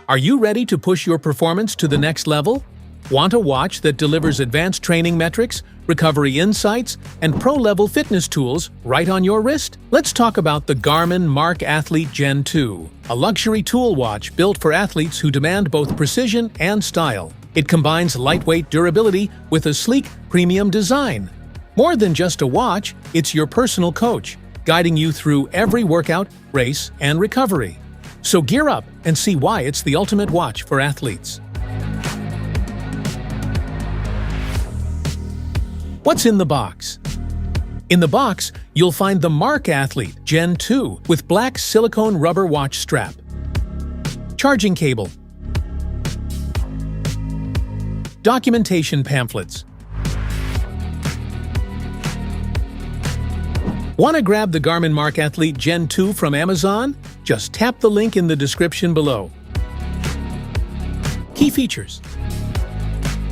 Are you ready to push your performance to the next level? Want a watch that delivers advanced training metrics, recovery insights, and pro-level fitness tools right on your wrist? Let's talk about the Garmin MARQ Athlete Gen 2, a luxury tool watch built for athletes who demand both precision and style. It combines lightweight durability with a sleek, premium design. More than just a watch, it's your personal coach, guiding you through every workout, race, and recovery. So gear up and see why it's the ultimate watch for athletes. What's in the box? In the box, you'll find the MARQ Athlete Gen 2 with black silicone rubber watch strap, charging cable, documentation pamphlets. Want to grab the Garmin MARQ Athlete Gen 2 from Amazon? Just tap the link in the description below. Key features: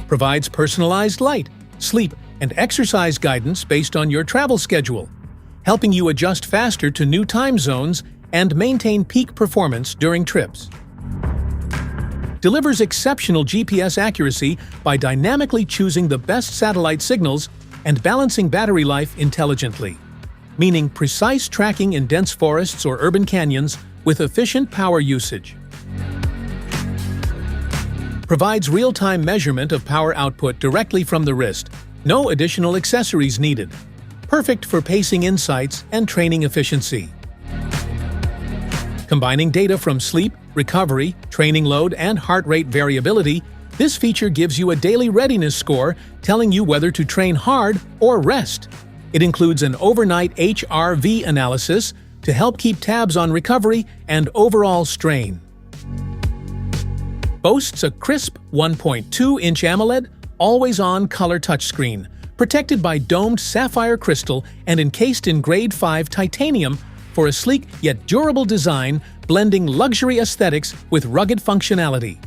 provides personalized light, sleep, and exercise guidance based on your travel schedule, helping you adjust faster to new time zones and maintain peak performance during trips. Delivers exceptional GPS accuracy by dynamically choosing the best satellite signals and balancing battery life intelligently, meaning precise tracking in dense forests or urban canyons with efficient power usage. Provides real-time measurement of power output directly from the wrist. No additional accessories needed. Perfect for pacing insights and training efficiency. Combining data from sleep, recovery, training load, and heart rate variability, this feature gives you a daily readiness score telling you whether to train hard or rest. It includes an overnight HRV analysis to help keep tabs on recovery and overall strain. Boasts a crisp 1.2-inch AMOLED, always-on color touchscreen, protected by domed sapphire crystal and encased in Grade 5 titanium for a sleek yet durable design, blending luxury aesthetics with rugged functionality.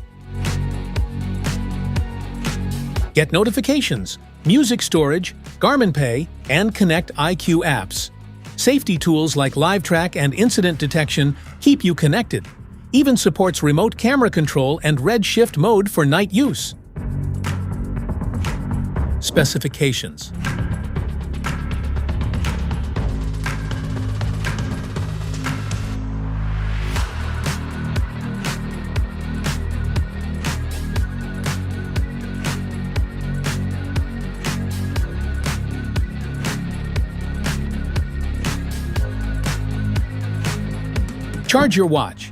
Get notifications, music storage, Garmin Pay, and Connect IQ apps. Safety tools like LiveTrack and incident detection keep you connected. Even supports remote camera control and red shift mode for night use. Specifications: charge your watch.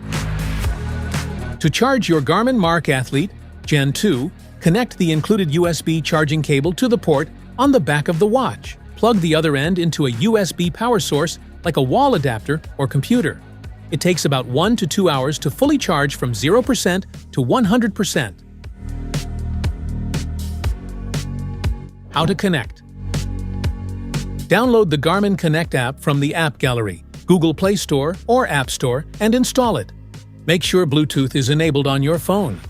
To charge your Garmin MARQ Athlete Gen 2, connect the included USB charging cable to the port on the back of the watch. Plug the other end into a USB power source like a wall adapter or computer. It takes about 1 to 2 hours to fully charge from 0% to 100%. How to connect? Download the Garmin Connect app from the App Gallery, Google Play Store or App Store, and install it. Make sure Bluetooth is enabled on your phone.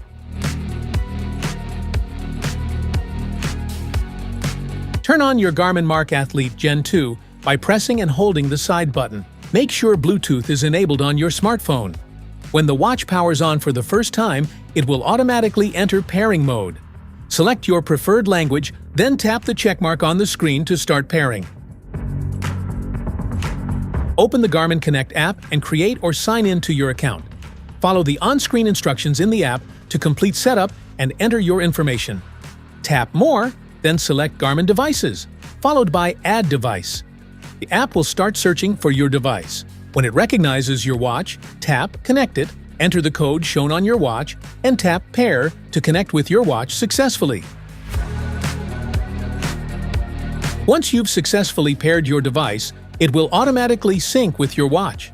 Turn on your Garmin MARQ Athlete Gen 2 by pressing and holding the side button. Make sure Bluetooth is enabled on your smartphone. When the watch powers on for the first time, it will automatically enter pairing mode. Select your preferred language, then tap the checkmark on the screen to start pairing. Open the Garmin Connect app and create or sign in to your account. Follow the on-screen instructions in the app to complete setup and enter your information. Tap More, then select Garmin Devices, followed by Add Device. The app will start searching for your device. When it recognizes your watch, tap Connect It, enter the code shown on your watch, and tap Pair to connect with your watch successfully. Once you've successfully paired your device, it will automatically sync with your watch.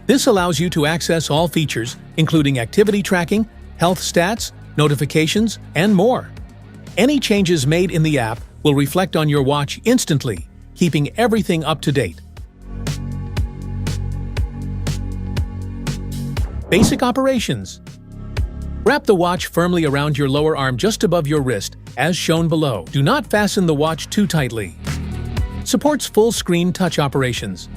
This allows you to access all features, including activity tracking, health stats, notifications, and more. Any changes made in the app will reflect on your watch instantly, keeping everything up to date. Basic operations. Wrap the watch firmly around your lower arm just above your wrist, as shown below. Do not fasten the watch too tightly. Supports full-screen touch operations.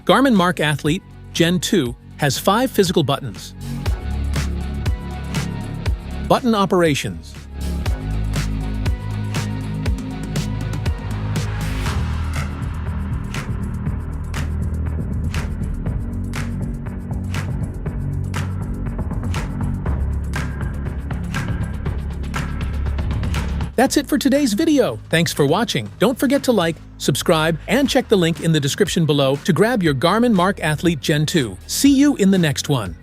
Garmin MARQ Athlete Gen 2 has 5 physical buttons. Button operations. That's it for today's video. Thanks for watching. Don't forget to like, subscribe, and check the link in the description below to grab your Garmin MARQ Athlete Gen 2. See you in the next one.